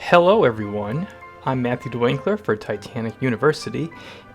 Hello everyone, I'm Matthew DeWinkler for Titanic University,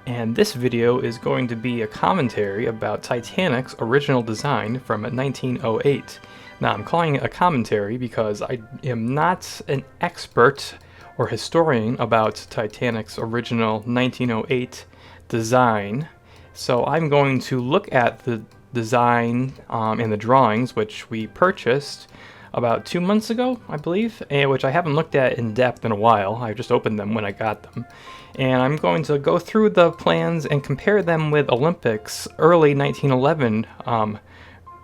and this video is going to be a commentary about Titanic's original design from 1908. Now I'm calling it a commentary because I am not an expert or historian about Titanic's original 1908 design, so I'm going to look at the design and the drawings which we purchased about 2 months ago, I believe, and which I haven't looked at in depth in a while. I just opened them when I got them. And I'm going to go through the plans and compare them with Olympic's early 1911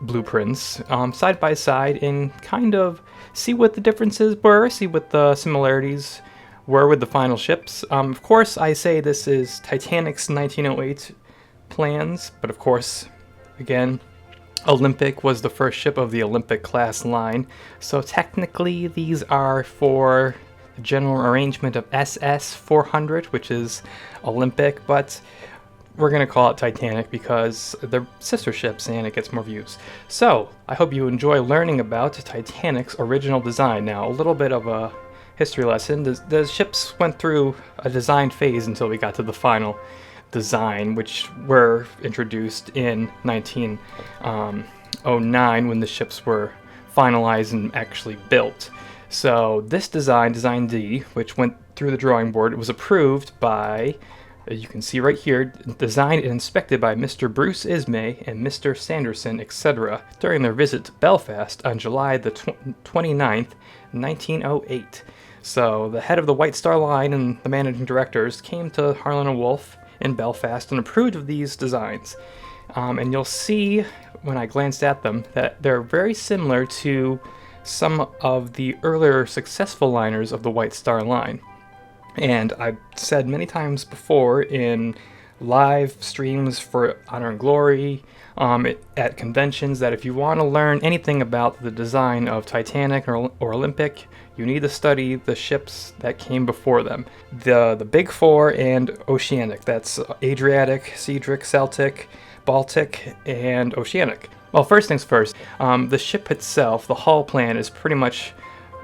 blueprints side by side and kind of see what the differences were, see what the similarities were with the final ships. Of course, I say this is Titanic's 1908 plans, but of course, again, Olympic was the first ship of the Olympic class line, so technically these are for the general arrangement of SS 400, which is Olympic, but we're going to call it Titanic because they're sister ships and it gets more views. So, I hope you enjoy learning about Titanic's original design. Now, a little bit of a history lesson. The ships went through a design phase until we got to the final design, which were introduced in 1909 when the ships were finalized and actually built. So this design, Design D, which went through the drawing board, it was approved by, as you can see right here, designed and inspected by Mr. Bruce Ismay and Mr. Sanderson, etc. during their visit to Belfast on July the 29th, 1908. So the head of the White Star Line and the managing directors came to Harland and Wolff in Belfast and approved of these designs. And you'll see when I glanced at them that they're very similar to some of the earlier successful liners of the White Star Line. And I've said many times before in live streams for Honor and Glory, at conventions, that if you want to learn anything about the design of Titanic or Olympic, you need to study the ships that came before them. The Big Four and Oceanic. That's Adriatic, Cedric, Celtic, Baltic, and Oceanic. Well, first things first, the ship itself, the hull plan is pretty much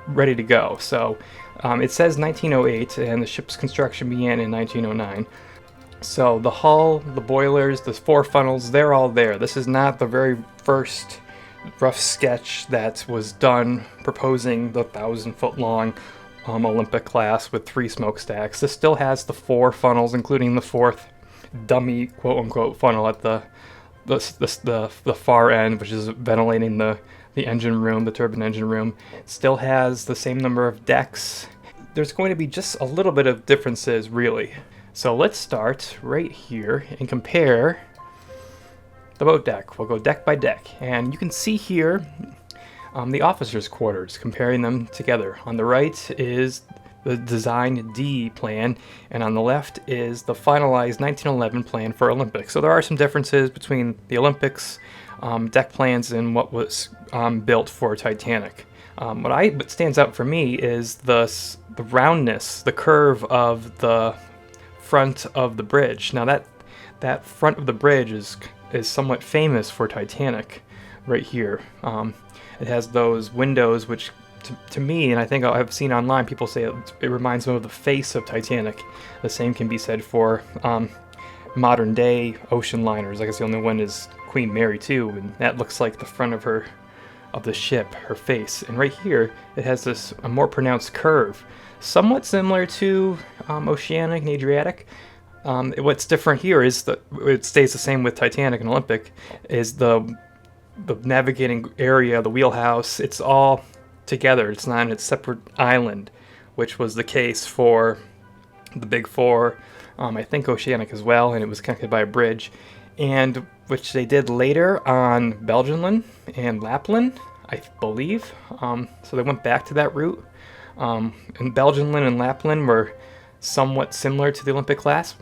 ready to go. So it says 1908 and the ship's construction began in 1909. So the hull, the boilers, the 4 funnels, they're all there. This is not the very first rough sketch that was done proposing the 1,000-foot long Olympic class with 3 smokestacks. This still has the 4 funnels, including the 4th dummy quote-unquote funnel at the far end, which is ventilating the engine room, the turbine engine room. It still has the same number of decks. There's going to be just a little bit of differences, really. So let's start right here and compare the boat deck. We'll go deck by deck, and you can see here the officers' quarters, comparing them together. On the right is the Design D plan, and on the left is the finalized 1911 plan for Olympics. So there are some differences between the Olympics deck plans and what was built for Titanic. What stands out for me is the roundness, the curve of the front of the bridge. Now that front of the bridge is somewhat famous for Titanic right here. It has those windows which to me, and I think I've seen online, people say it reminds them of the face of Titanic. The same can be said for modern day ocean liners. I guess the only one is Queen Mary too, and that looks like the front of the ship, her face. And right here it has a more pronounced curve, somewhat similar to Oceanic and Adriatic. What's different here is that it stays the same with Titanic and Olympic, is the navigating area, the wheelhouse. It's all together. It's not in its separate island, which was the case for the Big Four, I think Oceanic as well, and it was connected by a bridge, and which they did later on Belgian and Lapland, I believe. So they went back to that route. And Belgian and Lapland were somewhat similar to the Olympic class.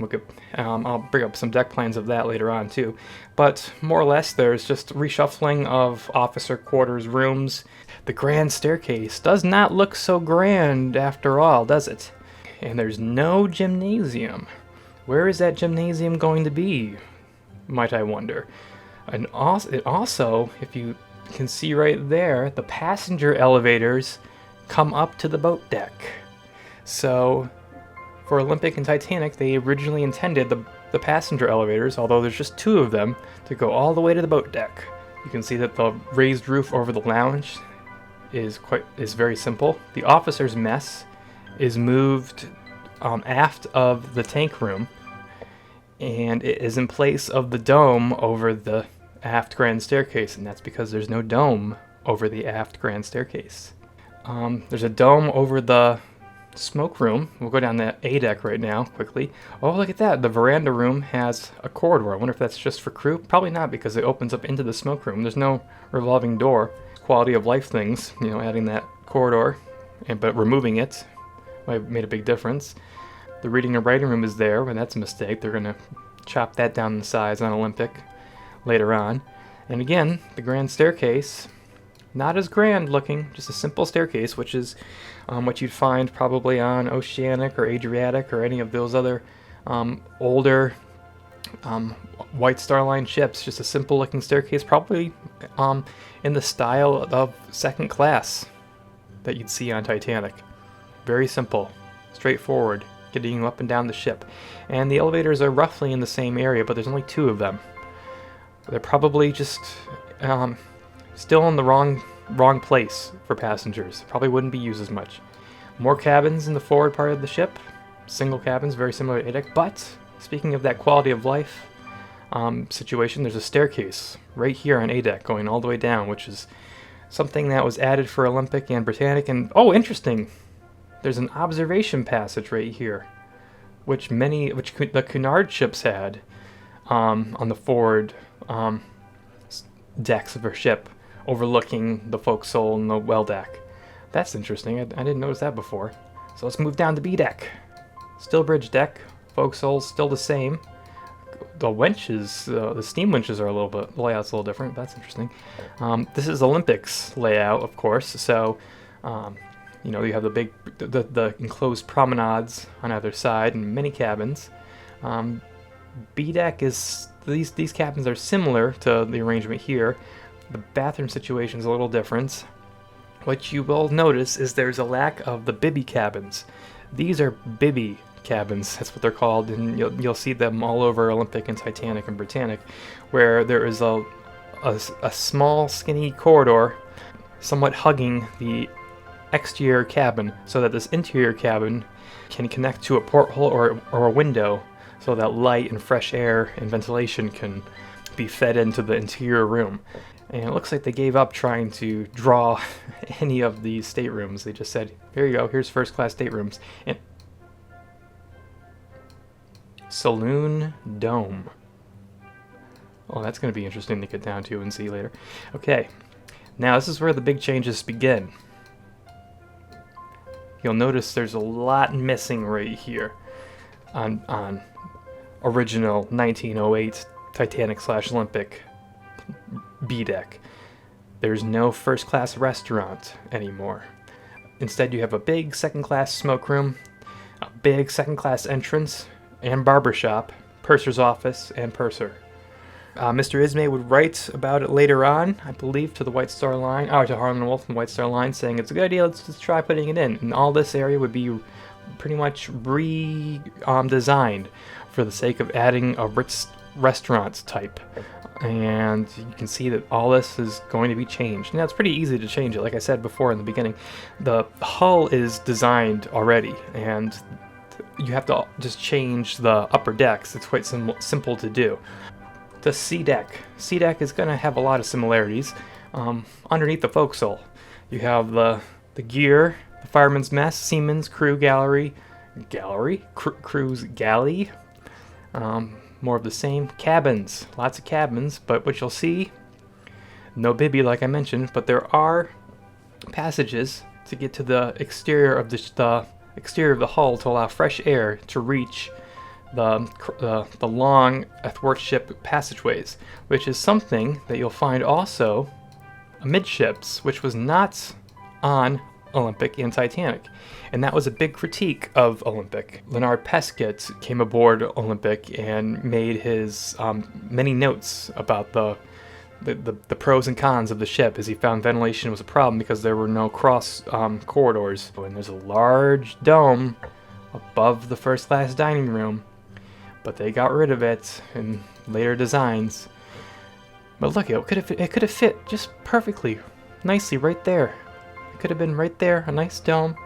I'll bring up some deck plans of that later on too. But more or less, there's just reshuffling of officer quarters rooms. The grand staircase does not look so grand after all, does it? And there's no gymnasium. Where is that gymnasium going to be, might I wonder? And also, if you can see right there, the passenger elevators come up to the boat deck. So for Olympic and Titanic, they originally intended the passenger elevators, although there's just 2 of them, to go all the way to the boat deck. You can see that the raised roof over the lounge is very simple. The officer's mess is moved aft of the tank room, and it is in place of the dome over the aft grand staircase, and that's because there's no dome over the aft grand staircase. There's a dome over the smoke room. We'll go down the A deck right now quickly. Oh, look at that. The veranda room has a corridor. I wonder if that's just for crew. Probably not, because it opens up into the smoke room. There's no revolving door. Quality of life things, adding that corridor, but removing it might have made a big difference. The reading and writing room is there, but that's a mistake. They're going to chop that down in size on Olympic later on. And again, the grand staircase, not as grand looking, just a simple staircase, which is what you'd find probably on Oceanic or Adriatic or any of those other older White Star Line ships. Just a simple looking staircase, probably in the style of second class that you'd see on Titanic. Very simple, straightforward, getting you up and down the ship. And the elevators are roughly in the same area, but there's only 2 of them. They're probably just still in the wrong place for passengers. Probably wouldn't be used as much. More cabins in the forward part of the ship. Single cabins, very similar to A-Deck. But speaking of that quality of life situation, there's a staircase right here on A-Deck going all the way down, which is something that was added for Olympic and Britannic. And oh, interesting! There's an observation passage right here, which the Cunard ships had on the forward decks of her ship, overlooking the forecastle and the well deck. That's interesting. I didn't notice that before. So let's move down to B deck. Still bridge deck. Forecastle's still the same. The winches, the steam winches are the layout's a little different. That's interesting. This is Olympic's layout, of course. So, you have the enclosed promenades on either side and many cabins. B deck is these cabins are similar to the arrangement here. The bathroom situation is a little different. What you will notice is there's a lack of the bibby cabins. These are bibby cabins, that's what they're called, and you'll see them all over Olympic and Titanic and Britannic, where there is a small skinny corridor somewhat hugging the exterior cabin, so that this interior cabin can connect to a porthole or a window, so that light and fresh air and ventilation can be fed into the interior room. And it looks like they gave up trying to draw any of these staterooms. They just said, here you go, here's first class staterooms. And Saloon Dome. Oh, that's going to be interesting to get down to and see later. Okay, now this is where the big changes begin. You'll notice there's a lot missing right here on original 1908 Titanic/Olympic B deck. There's no first class restaurant anymore. Instead, you have a big second class smoke room, a big second class entrance and barbershop, purser's office, and purser. Mr. Ismay would write about it later on, I believe, to the White Star Line, to Harlan Wolff and the White Star Line, saying it's a good idea, let's just try putting it in. And all this area would be pretty much redesigned for the sake of adding a Ritz restaurant type. And you can see that all this is going to be changed. Now, it's pretty easy to change it. Like I said before in the beginning, the hull is designed already, and you have to just change the upper decks. It's quite simple to do. The C deck. C deck is going to have a lot of similarities. Underneath the forecastle, you have the gear, the fireman's mess, seaman's crew crew's galley. More of the same. Cabins, lots of cabins, but what you'll see, no bibby like I mentioned, but there are passages to get to the exterior of the exterior of the hull to allow fresh air to reach the long athwartship passageways, which is something that you'll find also amidships, which was not on Olympic and Titanic. And that was a big critique of Olympic. Leonard Pesquet came aboard Olympic and made his many notes about the pros and cons of the ship is he found ventilation was a problem because there were no cross corridors. And there's a large dome above the first class dining room, but they got rid of it in later designs. But look, it could have fit just perfectly, nicely right there. It could have been right there, a nice dome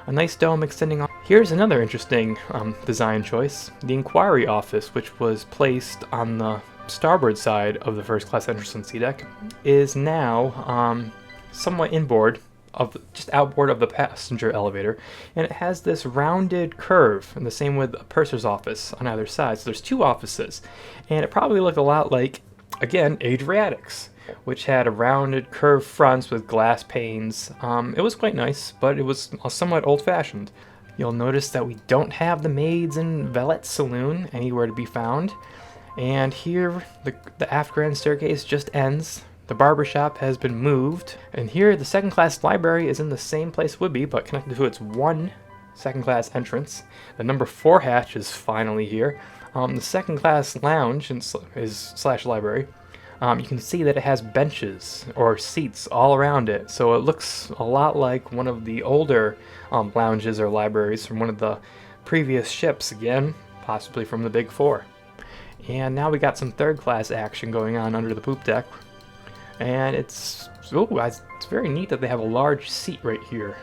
extending on. Here's another interesting design choice. The inquiry office, which was placed on the starboard side of the first class entrance and sea deck, is now somewhat inboard of just outboard of the passenger elevator, and it has this rounded curve, and the same with a purser's office on either side. So there's two offices, and it probably looked a lot like, again, Adriatic's, which had a rounded curved fronts with glass panes. It was quite nice, but it was somewhat old-fashioned. You'll notice that we don't have the maids and valet saloon anywhere to be found. And here, the aft grand staircase just ends. The barber shop has been moved. And here, the second class library is in the same place it would be, but connected to its one second class entrance. The number 4 hatch is finally here. The second class lounge is slash library. You can see that it has benches or seats all around it, so it looks a lot like one of the older lounges or libraries from one of the previous ships, again, possibly from the Big Four. And now we got some third class action going on under the poop deck, and it's very neat that they have a large seat right here.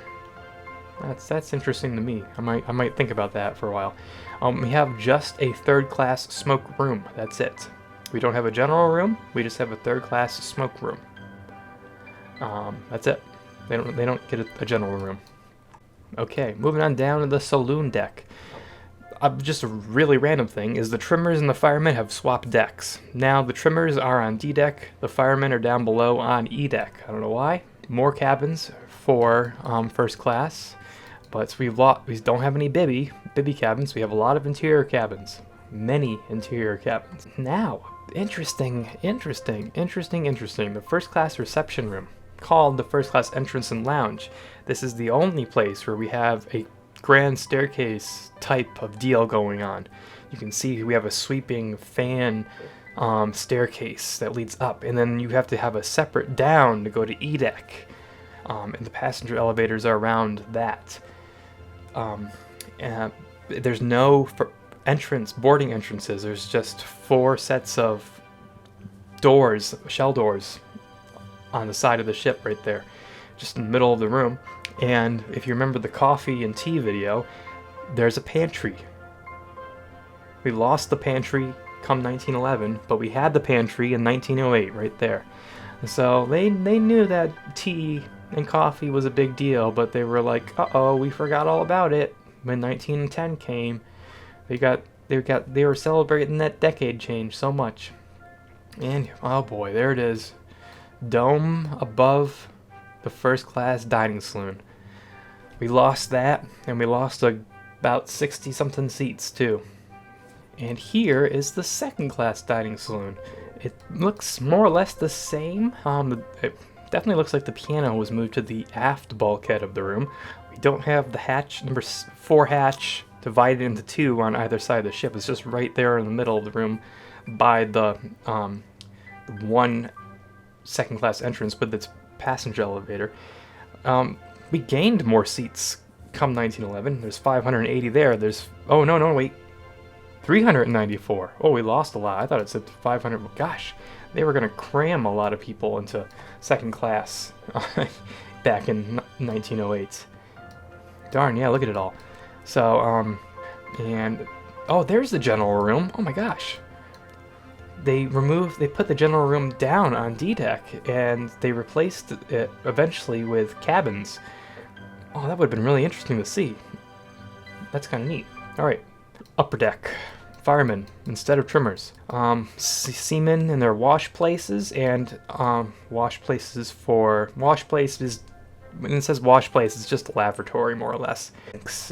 That's interesting to me. I might think about that for a while. We have just a third class smoke room. That's it. We don't have a general room. We just have a third class smoke room. That's it. They don't get a general room. Okay, moving on down to the saloon deck. Just a really random thing is the trimmers and the firemen have swapped decks. Now the trimmers are on D deck. The firemen are down below on E deck. I don't know why. More cabins for first class, but we don't have any bibby cabins. We have a lot of interior cabins. Many interior cabins. Now, interesting. The first class reception room, called the first class entrance and lounge. This is the only place where we have a grand staircase type of deal going on. You can see we have a sweeping fan staircase that leads up, and then you have to have a separate down to go to E deck. And the passenger elevators are around that. And there's no boarding entrances. There's just 4 sets of doors, shell doors, on the side of the ship right there, just in the middle of the room. And if you remember the coffee and tea video, there's a pantry. We lost the pantry come 1911, but we had the pantry in 1908 right there. So they knew that tea and coffee was a big deal, but they were like, uh-oh, we forgot all about it when 1910 came. They were celebrating that decade change so much. And oh boy, there it is. Dome above the first class dining saloon. We lost that, and we lost about 60 something seats too. And here is the second class dining saloon. It looks more or less the same. It definitely looks like the piano was moved to the aft bulkhead of the room. We don't have the hatch, number 4 hatch, divided into 2 on either side of the ship. It's just right there in the middle of the room by the one second class entrance with its passenger elevator. We gained more seats come 1911. There's 580 there. There's, oh no, wait, 394. Oh, we lost a lot. I thought it said 500. Gosh, they were going to cram a lot of people into second class back in 1908. Darn, yeah, look at it all. So, and, oh, there's the general room. Oh my gosh. They put the general room down on D deck, and they replaced it eventually with cabins. Oh, that would have been really interesting to see. That's kind of neat. All right, upper deck. Firemen instead of trimmers. Seamen in their wash places, and wash places. When it says wash place, it's just a lavatory, more or less.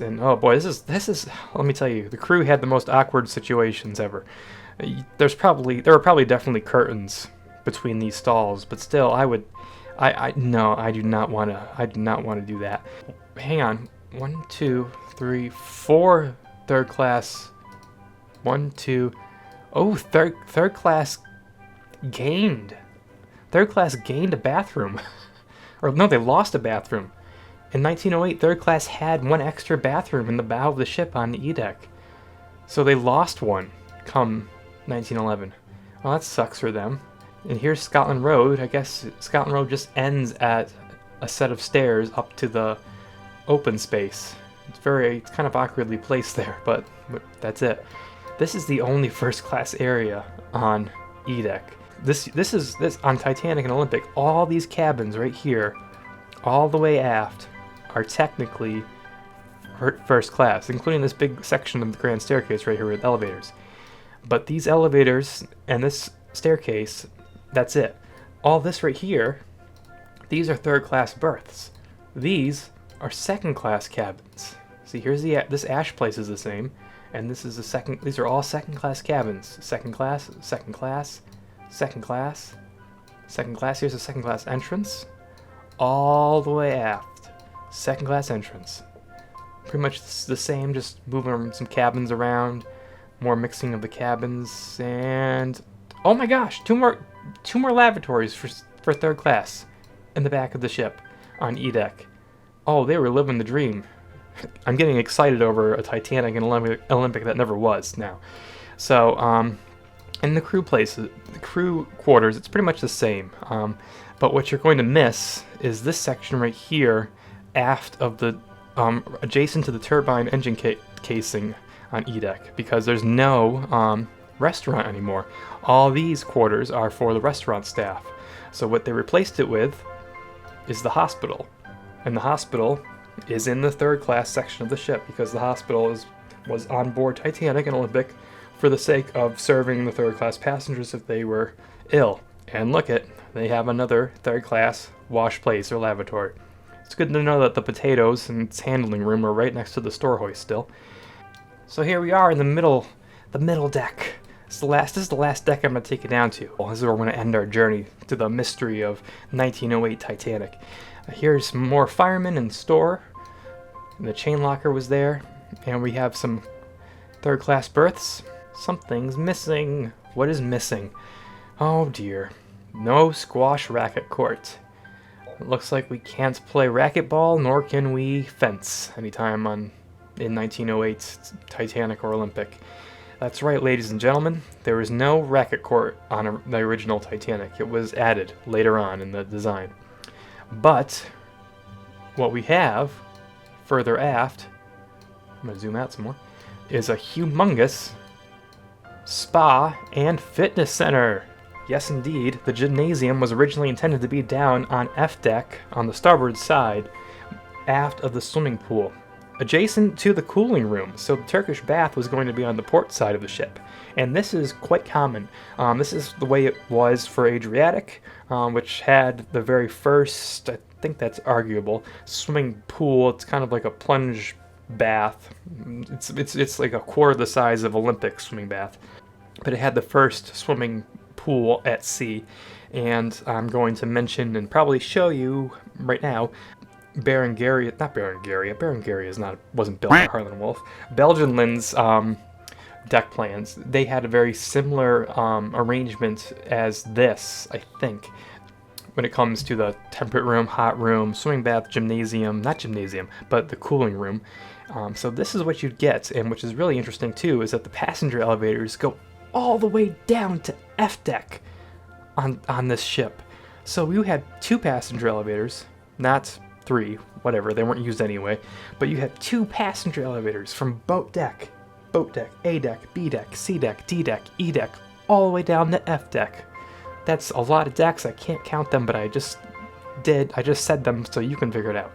And oh boy, this is. Let me tell you, the crew had the most awkward situations ever. There were probably definitely curtains between these stalls, but still, I do not want to do that. Hang on, 1, 2, 3, 4 third class. 1, 2, oh, third class gained Third class gained a bathroom. Or no, they lost a bathroom. In 1908, third class had one extra bathroom in the bow of the ship on the E deck. So they lost one come 1911. Well, that sucks for them. And here's Scotland Road. I guess Scotland Road just ends at a set of stairs up to the open space. It's kind of awkwardly placed there, but that's it. This is the only first class area on E deck. This on Titanic and Olympic. All these cabins right here, all the way aft, are technically first class, including this big section of the grand staircase right here with elevators. But these elevators and this staircase, that's it. All this right here, these are third class berths. These are second class cabins. See, here's this ash place is the same, and this is the second. These are all second class cabins. Second class, second class, second class, second class. Here's a second class entrance, all the way aft. Second class entrance. Pretty much the same, just moving some cabins around, more mixing of the cabins, and oh my gosh, two more lavatories for third class in the back of the ship on E deck. Oh, they were living the dream. I'm getting excited over a Titanic and Olympic that never was now. So, in the crew places, the crew quarters, it's pretty much the same. But what you're going to miss is this section right here, aft of the, adjacent to the turbine engine casing on E deck, because there's no restaurant anymore. All these quarters are for the restaurant staff. So what they replaced it with is the hospital. And the hospital is in the third class section of the ship, because the hospital was on board Titanic and Olympic for the sake of serving the third class passengers if they were ill. And look they have another third class wash place or lavatory. It's good to know that the potatoes and its handling room are right next to the store hoist still. So here we are in the middle deck. This is the last deck I'm going to take it down to. This is where we're going to end our journey to the mystery of 1908 Titanic. Here's more firemen and store. And the chain locker was there. And we have some third class berths. Something's missing. What is missing? Oh dear. No squash racket court. It looks like we can't play racquetball, nor can we fence anytime in 1908 Titanic or Olympic. That's right, ladies and gentlemen. There was no racket court on the original Titanic. It was added later on in the design. But what we have further aft, I'm going to zoom out some more, is a humongous spa and fitness center. Yes, indeed, the gymnasium was originally intended to be down on F deck on the starboard side, aft of the swimming pool, adjacent to the cooling room. So the Turkish bath was going to be on the port side of the ship. And this is quite common. This is the way it was for Adriatic, which had the very first, I think that's arguable, swimming pool. It's kind of like a plunge bath. It's like a quarter the size of Olympic swimming bath. But it had the first swimming pool at sea. And I'm going to mention and probably show you right now Berengaria wasn't built by Harlan Wolff. Belgian Lin's deck plans, they had a very similar arrangement as this, I think, when it comes to the temperate room, hot room, swimming bath, not gymnasium, but the cooling room. So this is what you'd get, and which is really interesting too, is that the passenger elevators go all the way down to F deck on this ship. So we had 2 passenger elevators, not 3, whatever, they weren't used anyway, but you had 2 passenger elevators from boat deck, A deck, B deck, C deck, D deck, E deck, all the way down to F deck. That's a lot of decks. I can't count them, but I just said them so you can figure it out.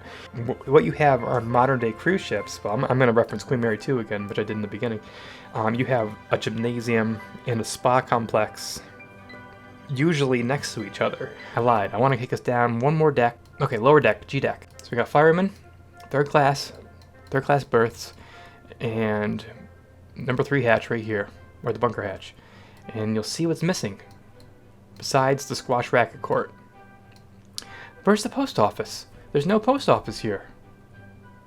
What you have on modern day cruise ships, well, I'm going to reference Queen Mary 2 again, which I did in the beginning. You have a gymnasium and a spa complex usually next to each other. I lied. I want to kick us down one more deck. Okay, lower deck, G deck. So we got firemen, third class berths, and number 3 hatch right here, or the bunker hatch. And you'll see what's missing, besides the squash racket court. Where's the post office? There's no post office here.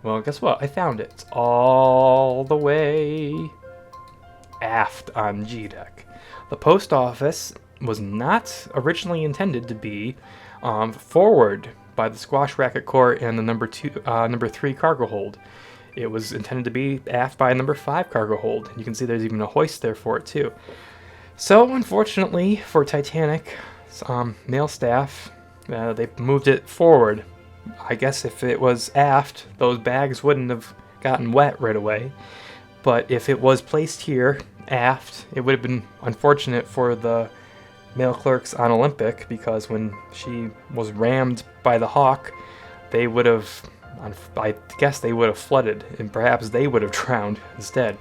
Well, guess what? I found it. It's all the way aft on G deck. The post office was not originally intended to be forward by the squash racket court and the number 3 cargo hold. It was intended to be aft by a number 5 cargo hold. You can see there's even a hoist there for it too. So unfortunately for Titanic, male staff, they moved it forward. I guess if it was aft, those bags wouldn't have gotten wet right away. But if it was placed here, aft, it would have been unfortunate for the male clerks on Olympic, because when she was rammed by the Hawk, they would have, I guess they would have flooded, and perhaps they would have drowned instead.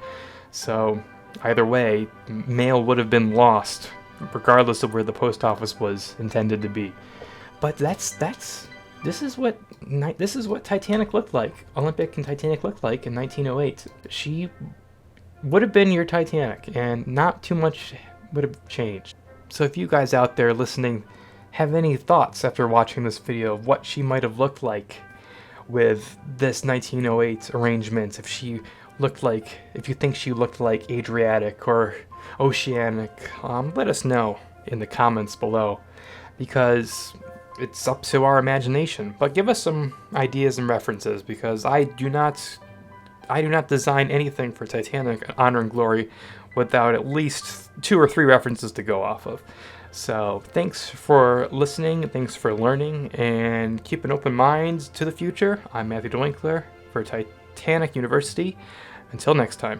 So either way, mail would have been lost, regardless of where the post office was intended to be. But this is what Titanic looked like. Olympic and Titanic looked like in 1908. She would have been your Titanic, and not too much would have changed. So if you guys out there listening have any thoughts after watching this video of what she might have looked like with this 1908 arrangement, if you think she looked like Adriatic or Oceanic, let us know in the comments below, because it's up to our imagination. But give us some ideas and references, because I do not design anything for Titanic Honor and Glory without at least 2 or 3 references to go off of. So thanks for listening, thanks for learning, and keep an open mind to the future. I'm Matthew DeWinkler for Titanic University. Until next time.